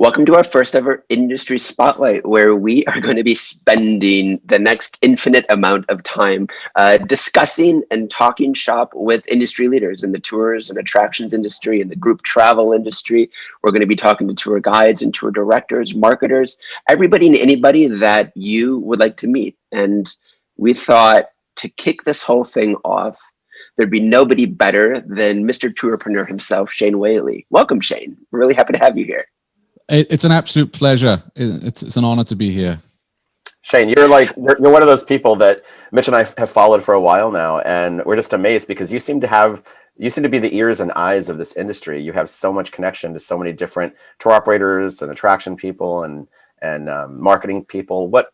Welcome to our first ever industry spotlight, where we are going to be spending the next infinite amount of time discussing and talking shop with industry leaders in the tours and attractions industry and the group travel industry. We're going to be talking to tour guides and tour directors, marketers, everybody and anybody that you would like to meet. And we thought to kick this whole thing off, there'd be nobody better than Mr. Tourpreneur himself, Shane Whaley. Welcome, Shane. We're really happy to have you here. It's an absolute pleasure. It's an honor to be here. Shane, you're one of those people that Mitch and I have followed for a while now, and we're just amazed because you seem to be the ears and eyes of this industry. You have so much connection to so many different tour operators and attraction people and marketing people. What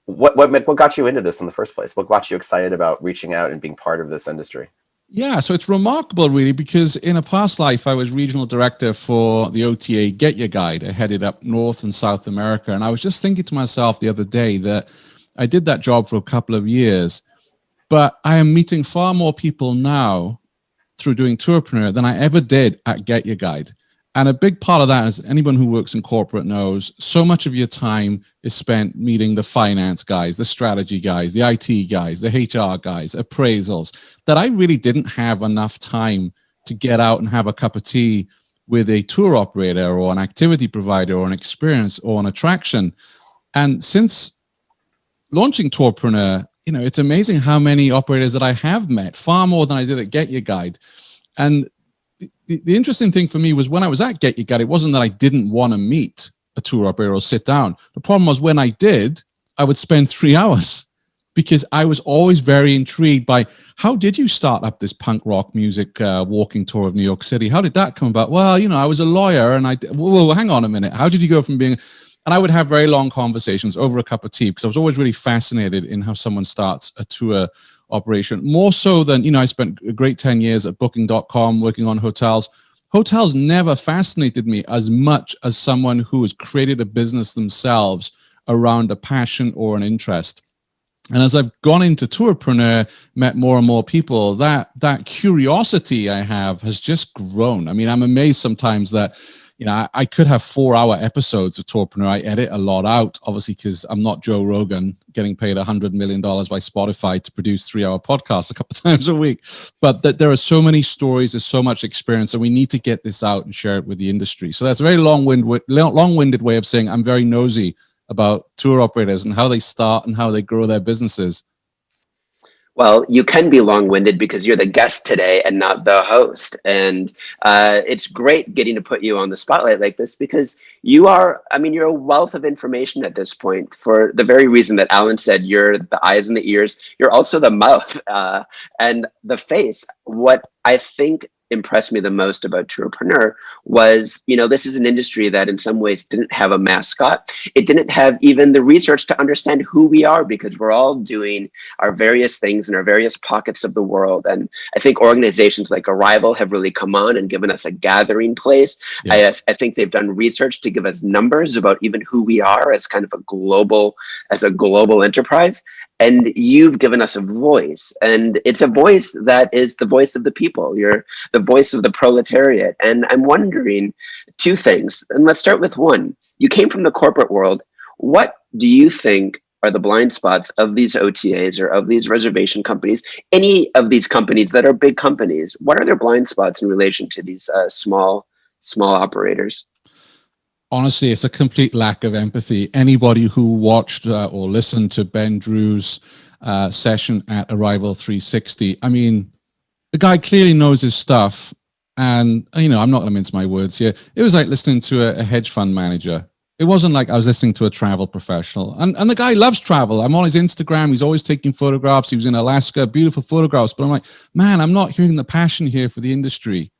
got you into this in the first place? What got you excited about reaching out and being part of this industry? Yeah, so it's remarkable, really, because in a past life, I was regional director for the OTA Get Your Guide. I headed up North and South America. And I was just thinking to myself the other day that I did that job for a couple of years, but I am meeting far more people now through doing Tourpreneur than I ever did at Get Your Guide. And a big part of that, as anyone who works in corporate knows, so much of your time is spent meeting the finance guys, the strategy guys, the IT guys, the HR guys, appraisals, that I really didn't have enough time to get out and have a cup of tea with a tour operator or an activity provider or an experience or an attraction. And since launching Tourpreneur, it's amazing how many operators that I have met, far more than I did at Get Your Guide. And the interesting thing for me was when I was at Get Your Guide, it wasn't that I didn't want to meet a tour operator or sit down. The problem was when I did, I would spend 3 hours because I was always very intrigued by how did you start up this punk rock music walking tour of New York City? How did that come about? Well, I was a lawyer and well, hang on a minute. How did you go from being... And I would have very long conversations over a cup of tea because I was always really fascinated in how someone starts a tour operation. More so than, I spent a great 10 years at booking.com working on hotels. Hotels never fascinated me as much as someone who has created a business themselves around a passion or an interest. And as I've gone into Tourpreneur, met more and more people, that curiosity I have has just grown. I mean, I'm amazed sometimes that I could have 4-hour episodes of Tourpreneur. I edit a lot out, obviously, because I'm not Joe Rogan getting paid $100 million by Spotify to produce 3-hour podcasts a couple of times a week. But there are so many stories, there's so much experience, and we need to get this out and share it with the industry. So that's a very long-winded way of saying I'm very nosy about tour operators and how they start and how they grow their businesses. Well, you can be long-winded because you're the guest today and not the host. And it's great getting to put you on the spotlight like this because you're a wealth of information at this point for the very reason that Alan said you're the eyes and the ears. You're also the mouth and the face. What I think impressed me the most about Tourpreneur was, this is an industry that in some ways didn't have a mascot. It didn't have even the research to understand who we are because we're all doing our various things in our various pockets of the world. And I think organizations like Arrival have really come on and given us a gathering place. Yes. I think they've done research to give us numbers about even who we are as kind of a global enterprise. And you've given us a voice, and it's a voice that is the voice of the people. You're the voice of the proletariat. And I'm wondering two things, and let's start with one. You came from the corporate world. What do you think are the blind spots of these OTAs or of these reservation companies, any of these companies that are big companies? What are their blind spots in relation to these small operators? Honestly, it's a complete lack of empathy. Anybody who watched or listened to Ben Drew's session at Arrival 360, I mean, the guy clearly knows his stuff. And, I'm not going to mince my words here. It was like listening to a hedge fund manager. It wasn't like I was listening to a travel professional. And the guy loves travel. I'm on his Instagram. He's always taking photographs. He was in Alaska, beautiful photographs. But I'm like, man, I'm not hearing the passion here for the industry.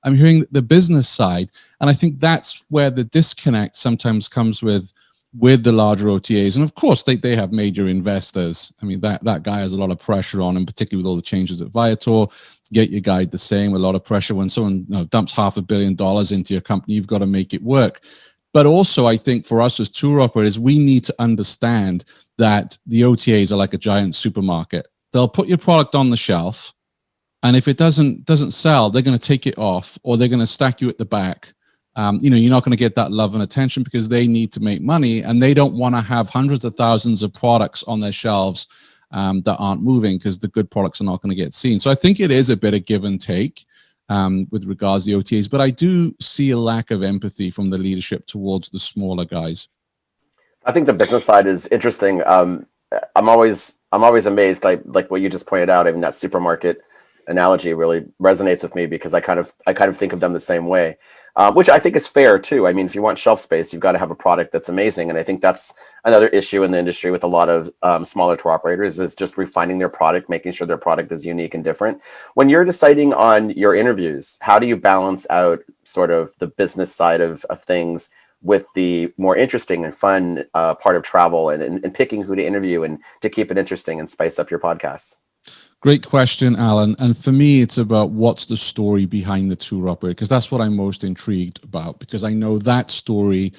I'm hearing the business side. And I think that's where the disconnect sometimes comes with the larger OTAs. And of course, they have major investors. I mean, that guy has a lot of pressure on him, particularly with all the changes at Viator. Get Your Guide the same, a lot of pressure. When someone dumps $500 million into your company, you've got to make it work. But also, I think for us as tour operators, we need to understand that the OTAs are like a giant supermarket. They'll put your product on the shelf, and if it doesn't sell, they're going to take it off, or they're going to stack you at the back You're not going to get that love and attention because they need to make money, and they don't want to have hundreds of thousands of products on their shelves that aren't moving because the good products are not going to get seen. So I think it is a bit of give and take with regards to the OTAs, but I do see a lack of empathy from the leadership towards the smaller guys. I think the business side is interesting. I'm always amazed, like what you just pointed out. I mean, that supermarket analogy really resonates with me because I kind of think of them the same way, which I think is fair too. I mean, if you want shelf space, you've got to have a product that's amazing, and I think that's another issue in the industry with a lot of smaller tour operators is just refining their product, making sure their product is unique and different. When you're deciding on your interviews, how do you balance out sort of the business side of things with the more interesting and fun part of travel and picking who to interview and to keep it interesting and spice up your podcast? Great question, Alan. And for me, it's about what's the story behind the tour operator, because that's what I'm most intrigued about, because I know that story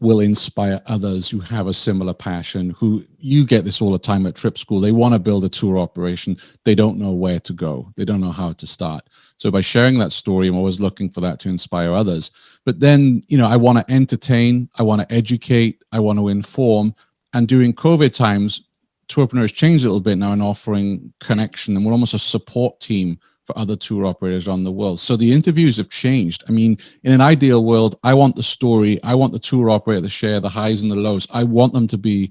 will inspire others who have a similar passion, who you get this all the time at TripSchool. They want to build a tour operation. They don't know where to go. They don't know how to start. So by sharing that story, I'm always looking for that to inspire others. But then, I want to entertain, I want to educate, I want to inform. And during COVID times, Tourpreneur has changed a little bit now in offering connection, and we're almost a support team for other tour operators around the world. So the interviews have changed. I mean, in an ideal world, I want the story. I want the tour operator to share the highs and the lows. I want them to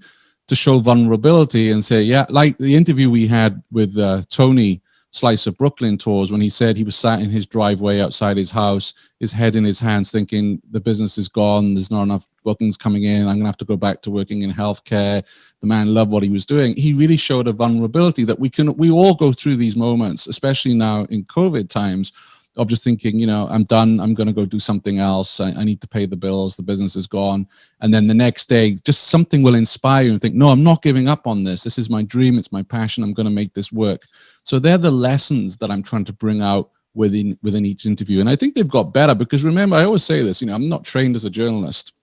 show vulnerability and say, yeah, like the interview we had with Tony Slice of Brooklyn Tours, when he said he was sat in his driveway outside his house, his head in his hands, thinking the business is gone. There's not enough bookings coming in. I'm going to have to go back to working in healthcare. The man loved what he was doing. He really showed a vulnerability that we all go through these moments, especially now in COVID times, of just thinking, I'm done. I'm going to go do something else. I need to pay the bills. The business is gone. And then the next day, just something will inspire you and think, no, I'm not giving up on this. This is my dream. It's my passion. I'm going to make this work. So they're the lessons that I'm trying to bring out within each interview. And I think they've got better because, remember, I always say this, I'm not trained as a journalist,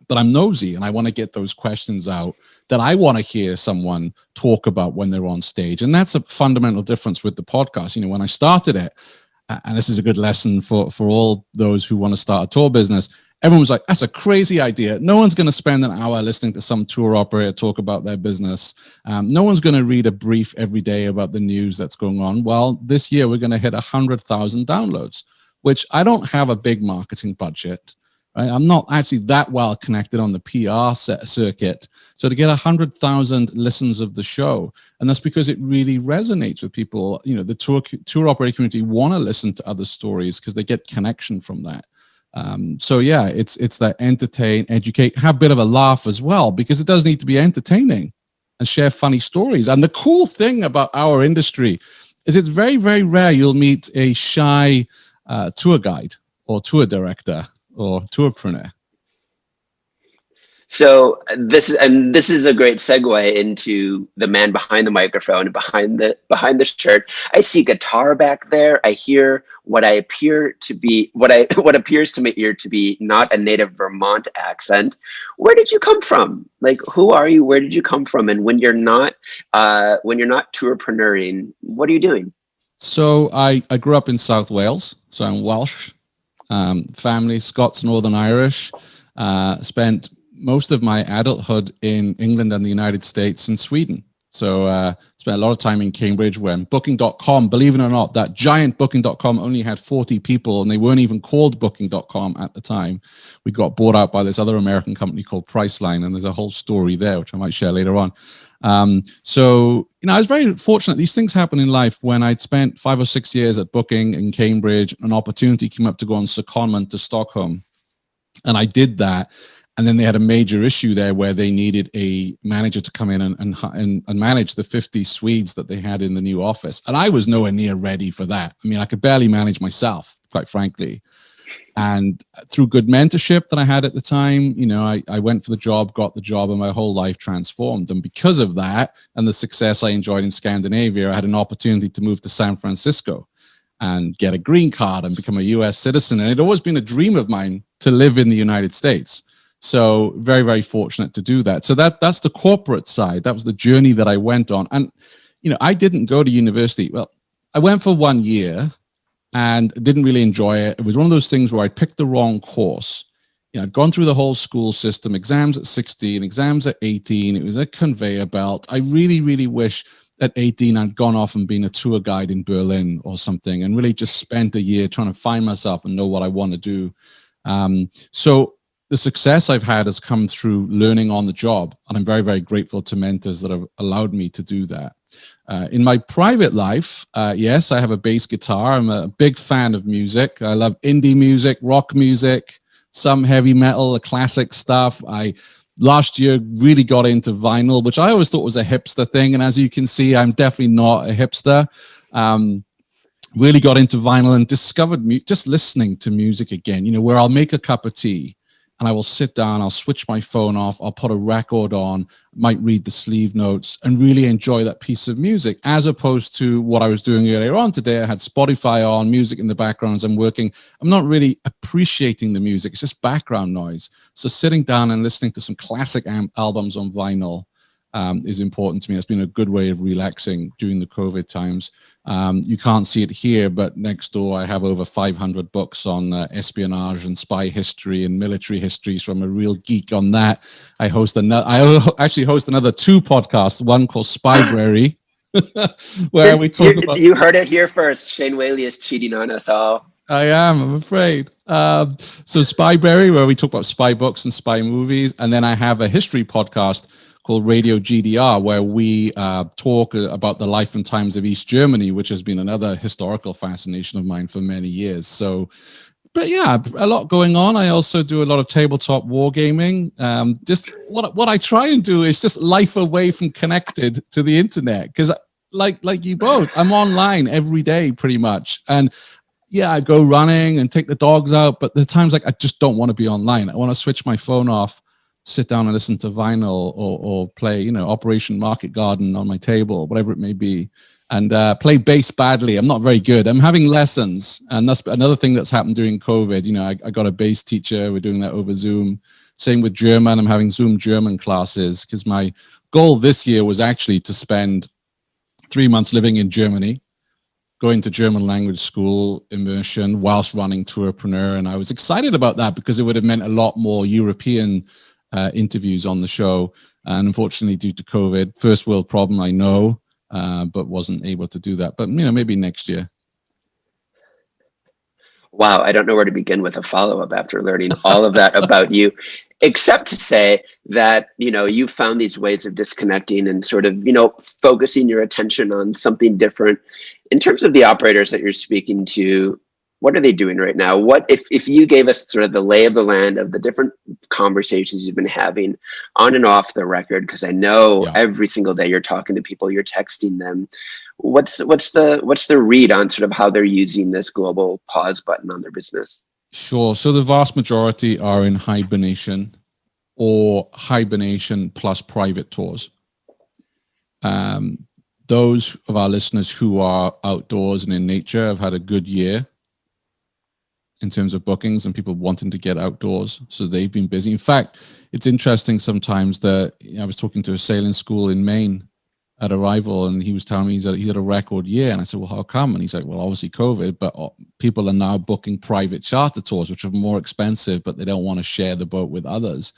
but I'm nosy and I want to get those questions out that I want to hear someone talk about when they're on stage. And that's a fundamental difference with the podcast. When I started it, and this is a good lesson for all those who want to start a tour business, everyone was like, that's a crazy idea. No one's going to spend an hour listening to some tour operator talk about their business. No one's going to read a brief every day about the news that's going on. Well, this year we're going to hit 100,000 downloads, which I don't have a big marketing budget. Right? I'm not actually that well connected on the PR circuit. So to get 100,000 listens of the show, and that's because it really resonates with people. The tour operator community want to listen to other stories because they get connection from that. So yeah, it's that entertain, educate, have a bit of a laugh as well, because it does need to be entertaining and share funny stories. And the cool thing about our industry is it's very, very rare you'll meet a shy tour guide or tour director or tourpreneur. So this is a great segue into the man behind the microphone, behind the shirt. I see guitar back there. I hear what appears to my ear to be not a native Vermont accent. Where did you come from? Like, who are you? Where did you come from? And when you're not tourpreneuring, what are you doing? So I grew up in South Wales. So I'm Welsh. Family, Scots, Northern Irish. Spent most of my adulthood in England and the United States and Sweden. So spent a lot of time in Cambridge when Booking.com, believe it or not, that giant Booking.com only had 40 people and they weren't even called Booking.com at the time. We got bought out by this other American company called Priceline, and there's a whole story there, which I might share later on. So, I was very fortunate. These things happen in life. When I'd spent 5 or 6 years at Booking in Cambridge, an opportunity came up to go on secondment to Stockholm. And I did that. And then they had a major issue there where they needed a manager to come in and manage the 50 Swedes that they had in the new office. And I was nowhere near ready for that. I mean, I could barely manage myself, quite frankly. And through good mentorship that I had at the time, I went for the job, got the job, and my whole life transformed. And because of that and the success I enjoyed in Scandinavia, I had an opportunity to move to San Francisco and get a green card and become a US citizen. And it'd always been a dream of mine to live in the United States. So very, very fortunate to do that. So that's the corporate side. That was the journey that I went on. And, I didn't go to university. Well, I went for 1 year. and didn't really enjoy it. It was one of those things where I picked the wrong course. I'd gone through the whole school system, exams at 16, exams at 18. It was a conveyor belt. I really, really wish at 18 I'd gone off and been a tour guide in Berlin or something, and really just spent a year trying to find myself and know what I want to do. So the success I've had has come through learning on the job, and I'm very, very grateful to mentors that have allowed me to do that. In my private life, yes, I have a bass guitar. I'm a big fan of music. I love indie music, rock music, some heavy metal, the classic stuff. I last year really got into vinyl, which I always thought was a hipster thing. And as you can see, I'm definitely not a hipster. Really got into vinyl and discovered just listening to music again, where I'll make a cup of tea and I will sit down, I'll switch my phone off, I'll put a record on, might read the sleeve notes and really enjoy that piece of music, as opposed to what I was doing earlier on today. I had Spotify on, music in the background as I'm working. I'm not really appreciating the music. It's just background noise. So sitting down and listening to some classic albums on vinyl is important to me. It's been a good way of relaxing during the COVID times. You can't see it here, but next door I have over 500 books on espionage and spy history and military history. So I'm a real geek on that. I actually host another 2 podcasts, one called Spybrary, where we talk about... You heard it here first. Shane Whaley is cheating on us all. I'm afraid. So Spybrary, where we talk about spy books and spy movies. And then I have a history podcast called Radio GDR, where we talk about the life and times of East Germany, which has been another historical fascination of mine for many years. So, but yeah, a lot going on. I also do a lot of tabletop wargaming. Just what I try and do is just life away from connected to the internet, because like you both, I'm online every day pretty much. And yeah, I go running and take the dogs out, but the times I just don't want to be online. I want to switch my phone off, sit down and listen to vinyl or play, Operation Market Garden on my table, whatever it may be, and play bass badly. I'm not very good. I'm having lessons. And that's another thing that's happened during COVID. I got a bass teacher. We're doing that over Zoom. Same with German. I'm having Zoom German classes because my goal this year was actually to spend 3 months living in Germany, going to German language school immersion whilst running Tourpreneur. And I was excited about that because it would have meant a lot more European interviews on the show. And unfortunately, due to COVID, first world problem, I know, but wasn't able to do that. But, maybe next year. Wow, I don't know where to begin with a follow-up after learning all of that about you, except to say that, you found these ways of disconnecting and sort of, focusing your attention on something different. In terms of the operators that you're speaking to, what are they doing right now? What if you gave us sort of the lay of the land of the different conversations you've been having on and off the record? Because I know every single day you're talking to people, you're texting them. What's the read on sort of how they're using this global pause button on their business? Sure. So the vast majority are in hibernation or hibernation plus private tours. Those of our listeners who are outdoors and in nature have had a good year in terms of bookings and people wanting to get outdoors. So they've been busy. In fact, it's interesting sometimes that I was talking to a sailing school in Maine at arrival, and he was telling me he had a record year. And I said, well, how come? And he's like, well, obviously COVID, but people are now booking private charter tours, which are more expensive, but they don't want to share the boat with others.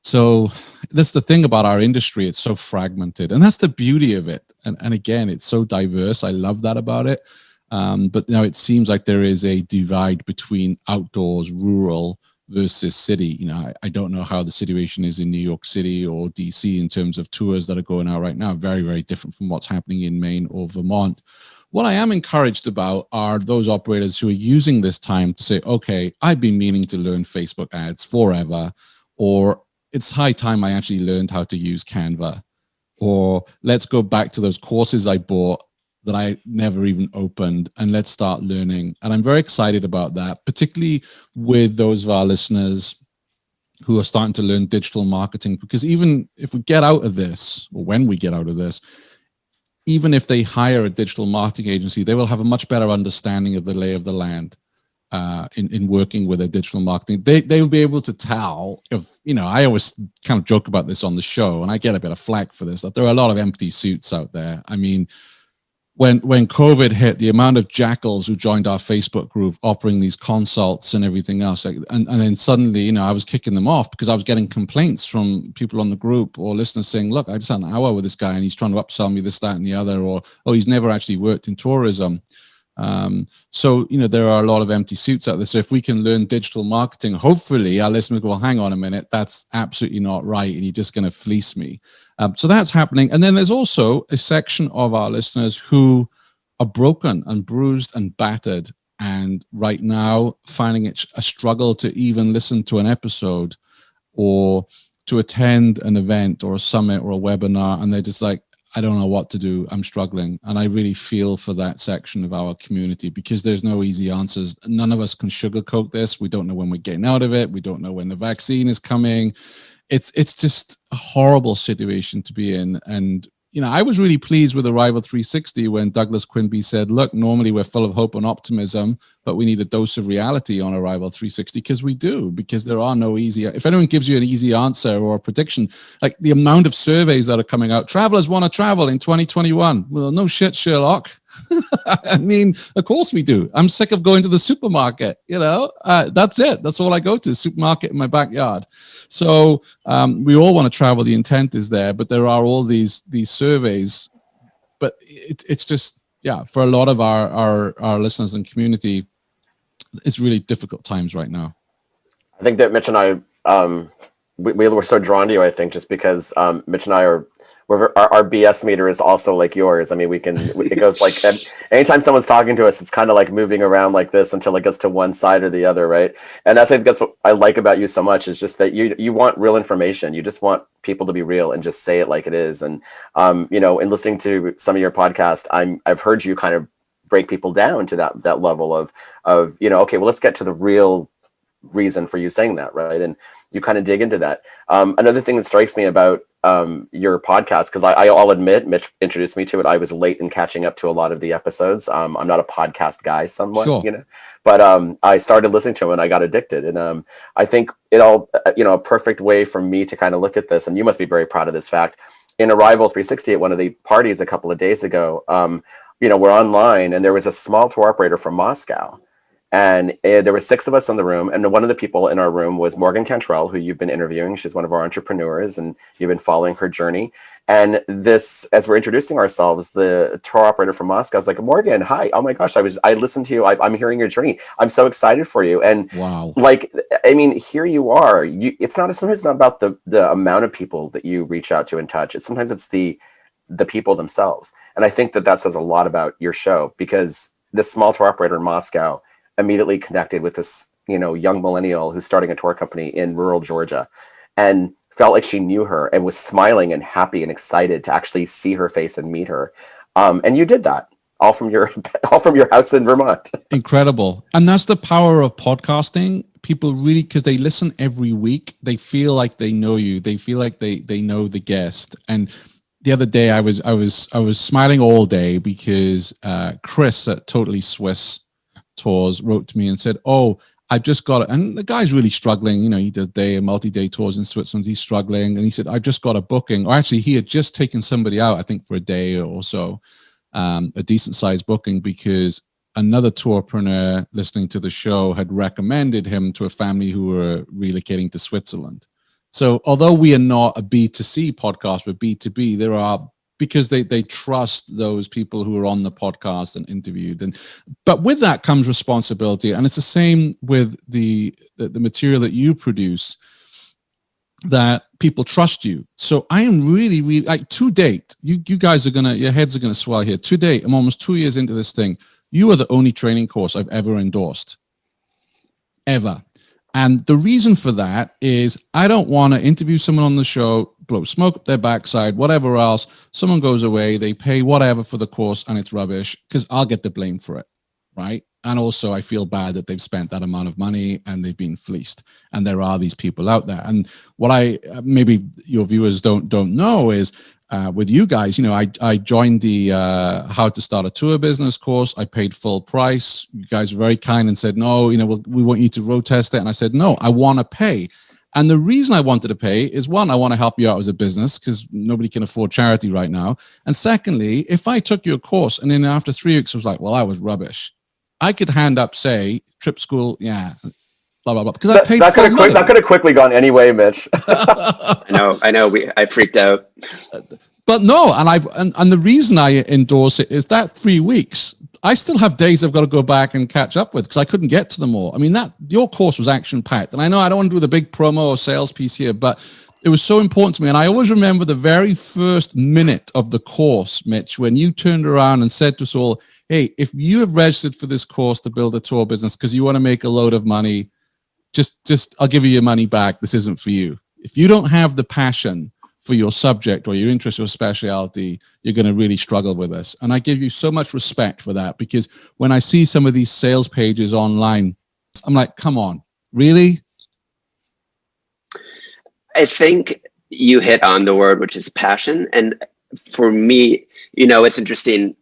So that's the thing about our industry. It's so fragmented, and that's the beauty of it. And again, it's so diverse. I love that about it. But now it seems like there is a divide between outdoors, rural versus city. I don't know how the situation is in New York City or DC in terms of tours that are going out right now. Very, very different from what's happening in Maine or Vermont. What I am encouraged about are those operators who are using this time to say, okay, I've been meaning to learn Facebook ads forever, or it's high time I actually learned how to use Canva, or let's go back to those courses I bought that I never even opened, and let's start learning. And I'm very excited about that, particularly with those of our listeners who are starting to learn digital marketing, because even if we get out of this, or when we get out of this, even if they hire a digital marketing agency, they will have a much better understanding of the lay of the land in working with their digital marketing. They'll be able to tell if, I always kind of joke about this on the show, and I get a bit of flack for this, that there are a lot of empty suits out there. I mean, when COVID hit, the amount of jackals who joined our Facebook group offering these consults and everything else, and then suddenly, I was kicking them off because I was getting complaints from people on the group or listeners saying, look, I just had an hour with this guy and he's trying to upsell me this, that, and the other, or, oh, he's never actually worked in tourism. So, there are a lot of empty suits out there. So if we can learn digital marketing, hopefully our listeners go, well, hang on a minute, that's absolutely not right. And you're just going to fleece me. So that's happening. And then there's also a section of our listeners who are broken and bruised and battered. And right now finding it a struggle to even listen to an episode or to attend an event or a summit or a webinar. And they're just like, I don't know what to do. I'm struggling. And I really feel for that section of our community because there's no easy answers. None of us can sugarcoat this. We don't know when we're getting out of it. We don't know when the vaccine is coming. It's just a horrible situation to be in. And, I was really pleased with Arrival 360 when Douglas Quimby said, look, normally we're full of hope and optimism, but we need a dose of reality on Arrival 360 because there are no easy. If anyone gives you an easy answer or a prediction, like the amount of surveys that are coming out, travelers want to travel in 2021. Well, no shit, Sherlock. I mean, of course we do. I'm sick of going to the supermarket, that's it. That's all I go to, supermarket in my backyard. So we all want to travel. The intent is there, but there are all these surveys. But it's just, for a lot of our listeners and community, it's really difficult times right now. I think that Mitch and I, we were so drawn to you, I think, just because Mitch and I are, our BS meter is also like yours. I mean, it goes like, anytime someone's talking to us, it's kind of like moving around like this until it gets to one side or the other, right? And I think that's what I like about you so much, is just that you want real information. You just want people to be real and just say it like it is. And, in listening to some of your podcasts, I've heard you kind of break people down to that level of, okay, well, let's get to the real reason for you saying that, right? And you kind of dig into that. Another thing that strikes me about your podcast, because I'll admit, Mitch introduced me to it. I was late in catching up to a lot of the episodes. I'm not a podcast guy somewhat, sure. But I started listening to him and I got addicted. And I think it all, a perfect way for me to kind of look at this, and you must be very proud of this fact. In Arrival 360 at one of the parties a couple of days ago, we're online and there was a small tour operator from Moscow. And there were 6 of us in the room. And one of the people in our room was Morgan Cantrell, who you've been interviewing. She's one of our entrepreneurs and you've been following her journey. And this, as we're introducing ourselves, the tour operator from Moscow was like, Morgan, hi. Oh my gosh, I listened to you. I'm hearing your journey. I'm so excited for you. And wow, here you are. Sometimes it's not about the amount of people that you reach out to and touch. Sometimes it's the people themselves. And I think that says a lot about your show, because this small tour operator in Moscow immediately connected with this, young millennial who's starting a tour company in rural Georgia, and felt like she knew her and was smiling and happy and excited to actually see her face and meet her. And you did that all from your house in Vermont. Incredible. And that's the power of podcasting. People really, because they listen every week, they feel like they know you. They feel like they know the guest. And the other day I was smiling all day because Chris at Totally Swiss Tours wrote to me and said, oh, I've just got it. And the guy's really struggling. He does multi-day tours in Switzerland. He's struggling. And he said, I've just got a booking. Or actually, he had just taken somebody out, I think, for a day or so, a decent sized booking, because another tourpreneur listening to the show had recommended him to a family who were relocating to Switzerland. So although we are not a B2C podcast, we're B2B, there are, because they trust those people who are on the podcast and interviewed. But with that comes responsibility. And it's the same with the material that you produce, that people trust you. So I am really, really, like, to date, you guys your heads are going to swell here. To date, I'm almost 2 years into this thing. You are the only training course I've ever endorsed. Ever. And the reason for that is I don't want to interview someone on the show, blow smoke up their backside, whatever else. Someone goes away, they pay whatever for the course and it's rubbish, because I'll get the blame for it, right? And also I feel bad that they've spent that amount of money and they've been fleeced. And there are these people out there. And what maybe your viewers don't know is, with you guys, I joined the How to Start a Tour Business course. I paid full price. You guys were very kind and said, no, we want you to road test it. And I said, no, I want to pay. And the reason I wanted to pay is, one, I want to help you out as a business because nobody can afford charity right now. And secondly, if I took your course and then after 3 weeks was like, well, I was rubbish, I could hand up, say, TripSchool, yeah, blah, blah, blah. Because I paid that could have quickly gone anyway, Mitch. I know. I freaked out. But no, and the reason I endorse it is that 3 weeks, I still have days I've got to go back and catch up with because I couldn't get to them all. I mean, your course was action-packed. And I know I don't want to do the big promo or sales piece here, but it was so important to me. And I always remember the very first minute of the course, Mitch, when you turned around and said to us all, hey, if you have registered for this course to build a tour business because you want to make a load of money, just I'll give you your money back. This isn't for you. If you don't have the passion for your subject or your interest or specialty, you're going to really struggle with this. And I give you so much respect for that, because when I see some of these sales pages online, I'm like, come on, really? I think you hit on the word, which is passion. And for me, it's interesting.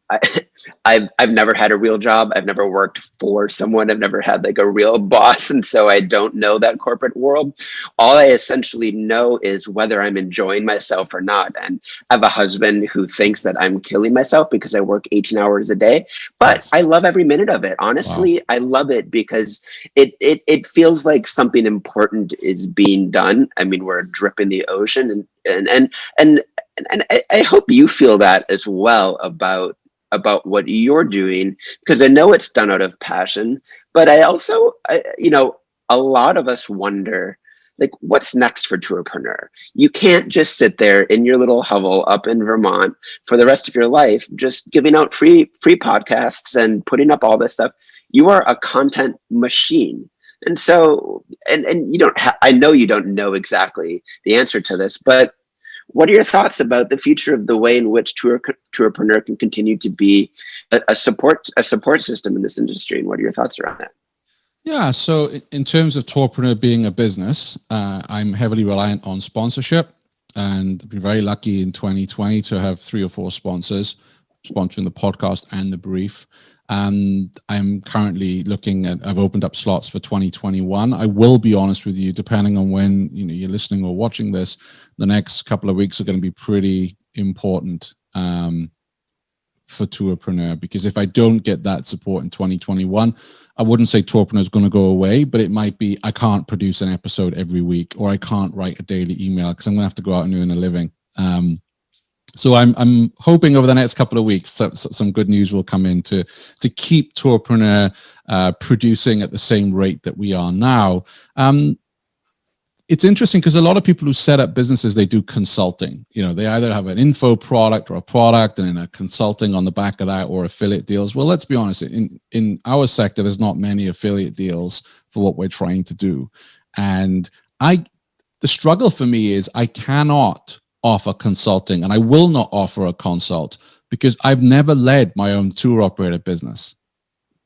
I've never had a real job. I've never worked for someone. I've never had like a real boss. And so I don't know that corporate world. All I essentially know is whether I'm enjoying myself or not. And I have a husband who thinks that I'm killing myself because I work 18 hours a day, but I love every minute of it. Honestly, wow. I love it because it feels like something important is being done. I mean, we're a drip in the ocean, and I hope you feel that as well about what you're doing, because I know it's done out of passion. But I also, a lot of us wonder, like, what's next for Tourpreneur? You can't just sit there in your little hovel up in Vermont for the rest of your life, just giving out free podcasts and putting up all this stuff. You are a content machine. And so, and you don't I know you don't know exactly the answer to this, but what are your thoughts about the future of the way in which Tourpreneur can continue to be a support system in this industry? And what are your thoughts around that? Yeah, so in terms of Tourpreneur being a business, I'm heavily reliant on sponsorship, and I've been very lucky in 2020 to have 3 or 4 sponsors sponsoring the podcast and the brief. And I'm currently I've opened up slots for 2021. I will be honest with you, depending on when you're listening or watching this, the next couple of weeks are going to be pretty important for Tourpreneur, because if I don't get that support in 2021, I wouldn't say Tourpreneur is going to go away, but it might be I can't produce an episode every week, or I can't write a daily email because I'm going to have to go out and earn a living. So I'm hoping over the next couple of weeks some good news will come in to keep Tourpreneur producing at the same rate that we are now. It's interesting because a lot of people who set up businesses, they do consulting. They either have an info product or a product and then a consulting on the back of that, or affiliate deals. Well, let's be honest, in our sector, there's not many affiliate deals for what we're trying to do. And the struggle for me is I cannot offer consulting, and I will not offer a consult because I've never led my own tour operator business.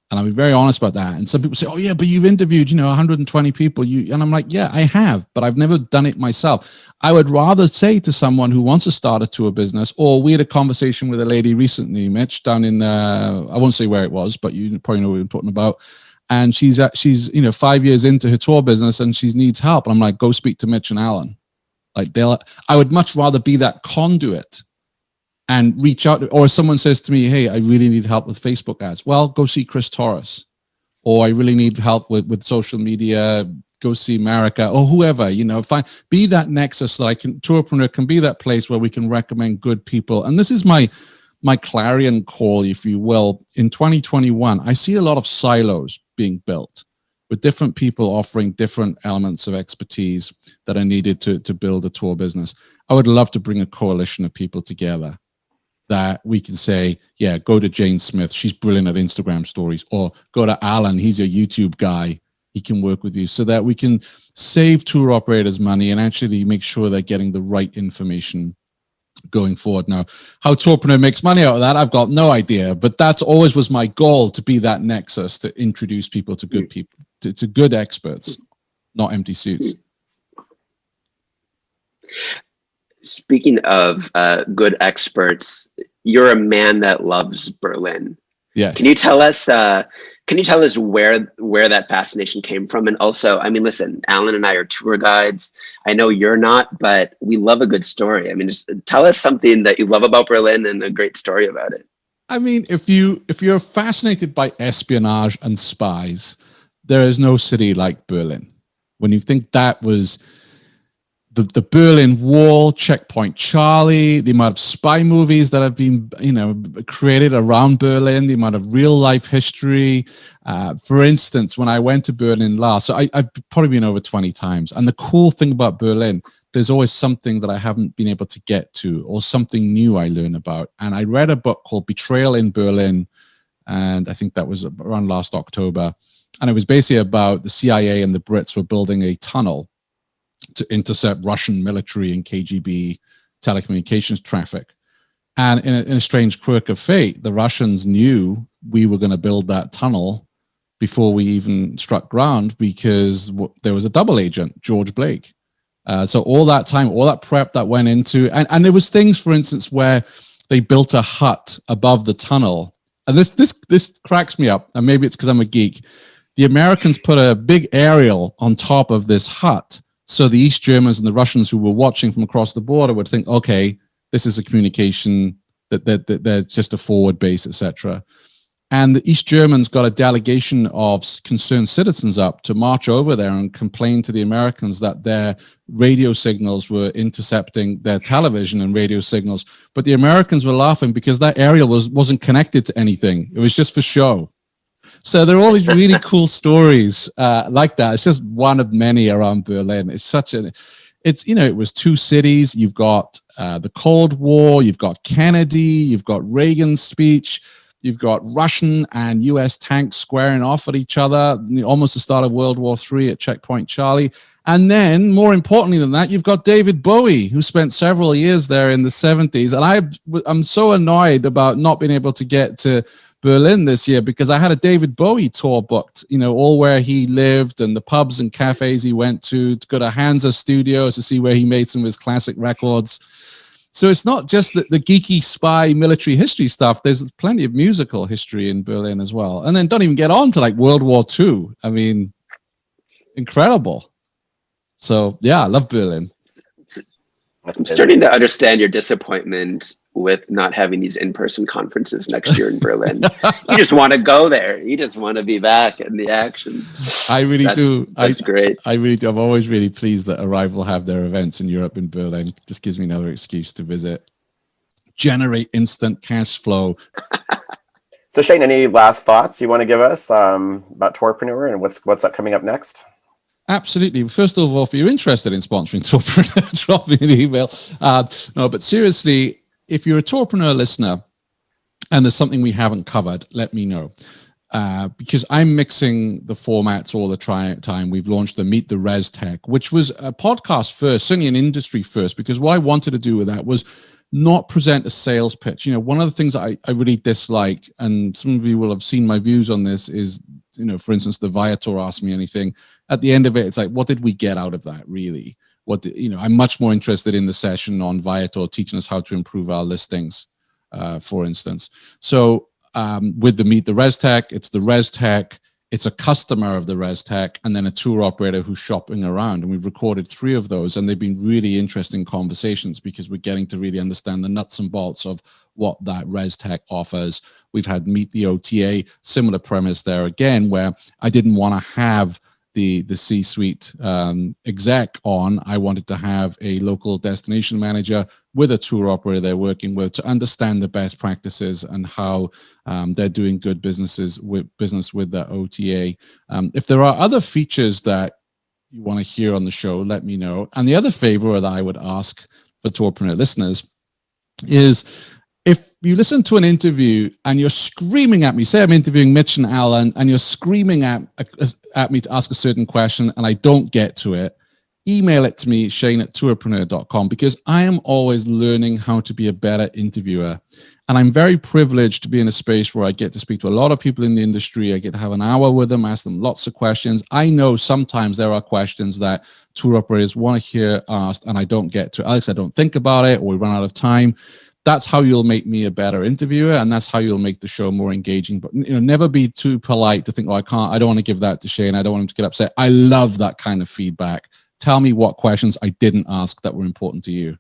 And I'll be very honest about that. And some people say, oh yeah, but you've interviewed, 120 people. And I'm like, yeah, I have, but I've never done it myself. I would rather say to someone who wants to start a tour business, or we had a conversation with a lady recently, Mitch, down in, I won't say where it was, but you probably know what I'm talking about. And she's 5 years into her tour business and she needs help. And I'm like, go speak to Mitch and Alan. Like I would much rather be that conduit and reach out. Or if someone says to me, hey, I really need help with Facebook ads. Well, go see Chris Torres. Or I really need help with social media. Go see America, or whoever, be that nexus that Tourpreneur can be that place where we can recommend good people. And this is my clarion call, if you will. In 2021, I see a lot of silos being built, with different people offering different elements of expertise that are needed to build a tour business. I would love to bring a coalition of people together that we can say, yeah, go to Jane Smith. She's brilliant at Instagram stories. Or go to Alan. He's a YouTube guy. He can work with you, so that we can save tour operators money and actually make sure they're getting the right information going forward. Now, how Tourpreneur makes money out of that, I've got no idea, but that's always was my goal, to be that nexus, to introduce people to good people, to good experts, not empty suits. Speaking of good experts, you're a man that loves Berlin. Yes. Can you tell us Can you tell us where that fascination came from? And also, I mean, listen, Alan and I are tour guides. I know you're not, but we love a good story. I mean, just tell us something that you love about Berlin and a great story about it. I mean, if you're fascinated by espionage and spies, there is no city like Berlin. When you think that was the Berlin Wall, Checkpoint Charlie, the amount of spy movies that have been, created around Berlin, the amount of real life history. For instance, when I went to Berlin last, so I've probably been over 20 times. And the cool thing about Berlin, there's always something that I haven't been able to get to or something new I learn about. And I read a book called Betrayal in Berlin. And I think that was around last October. And it was basically about the CIA and the Brits were building a tunnel to intercept Russian military and KGB telecommunications traffic. And in a strange quirk of fate, the Russians knew we were going to build that tunnel before we even struck ground, because there was a double agent, George Blake. So all that time, all that prep that went into, and there was things, for instance, where they built a hut above the tunnel. And this cracks me up, and maybe it's because I'm a geek. The Americans put a big aerial on top of this hut, so the East Germans and the Russians who were watching from across the border would think, okay, this is a communication, that they're just a forward base, etc. And the East Germans got a delegation of concerned citizens up to march over there and complain to the Americans that their radio signals were intercepting their television and radio signals. But the Americans were laughing because that aerial wasn't connected to anything. It was just for show. So there are all these really cool stories like that. It's just one of many around Berlin. It's it was two cities. You've got the Cold War, you've got Kennedy, you've got Reagan's speech, you've got Russian and US tanks squaring off at each other, almost the start of World War III at Checkpoint Charlie. And then, more importantly than that, you've got David Bowie, who spent several years there in the 70s. And I'm so annoyed about not being able to get to Berlin this year, because I had a David Bowie tour booked, all where he lived and the pubs and cafes he went to go to Hansa Studios to see where he made some of his classic records. So it's not just the geeky spy military history stuff. There's plenty of musical history in Berlin as well. And then don't even get on to like World War II. I mean, incredible. So yeah, I love Berlin. I'm starting to understand your disappointment with not having these in-person conferences next year in Berlin. You just want to go there. You just want to be back in the action. I really do. That's great. I really do. I'm always really pleased that Arrival have their events in Europe in Berlin. Just gives me another excuse to visit. Generate instant cash flow. So Shane, any last thoughts you want to give us about Tourpreneur and what's coming up next? Absolutely. First of all, if you're interested in sponsoring Tourpreneur, drop me an email. No, but seriously, if you're a Tourpreneur listener and there's something we haven't covered, let me know. Because I'm mixing the formats all the time. We've launched the Meet the Res Tech, which was a podcast first, certainly an industry first, because what I wanted to do with that was not present a sales pitch. One of the things I really dislike, and some of you will have seen my views on this, is, for instance, the Viator Ask Me Anything. At the end of it, it's like, what did we get out of that, really? I'm much more interested in the session on Viator teaching us how to improve our listings, for instance. So with the Meet the Res Tech, it's the Res Tech, it's a customer of the Res Tech, and then a tour operator who's shopping around. And we've recorded 3 of those, and they've been really interesting conversations because we're getting to really understand the nuts and bolts of what that Res Tech offers. We've had Meet the OTA, similar premise there again, where I didn't want to have the C-suite exec on. I wanted to have a local destination manager with a tour operator they're working with to understand the best practices and how they're doing good business with the OTA. If there are other features that you want to hear on the show, let me know. And the other favor that I would ask for Tourpreneur listeners is, if you listen to an interview and you're screaming at me, say I'm interviewing Mitch and Alan, and you're screaming at me to ask a certain question and I don't get to it, email it to me, shane@tourpreneur.com, because I am always learning how to be a better interviewer. And I'm very privileged to be in a space where I get to speak to a lot of people in the industry. I get to have an hour with them, ask them lots of questions. I know sometimes there are questions that tour operators want to hear asked and I don't get to. Alex, I don't think about it, or we run out of time. that's how you'll make me a better interviewer, and that's how you'll make the show more engaging. But never be too polite to think, I don't want to give that to Shane. I don't want him to get upset. I love that kind of feedback. Tell me what questions I didn't ask that were important to you.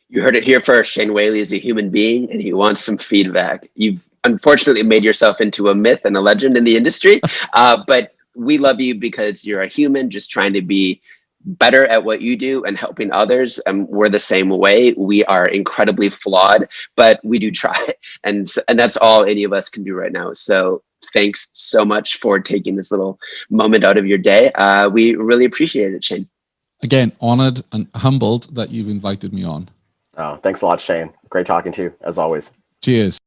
You heard it here first. Shane Whaley is a human being and he wants some feedback. You've unfortunately made yourself into a myth and a legend in the industry, but we love you because you're a human just trying to be better at what you do and helping others. And we're the same way. We are incredibly flawed, but we do try. And that's all any of us can do right now. So thanks so much for taking this little moment out of your day. We really appreciate it, Shane. Again, honored and humbled that you've invited me on. Oh, thanks a lot, Shane. Great talking to you, as always. Cheers.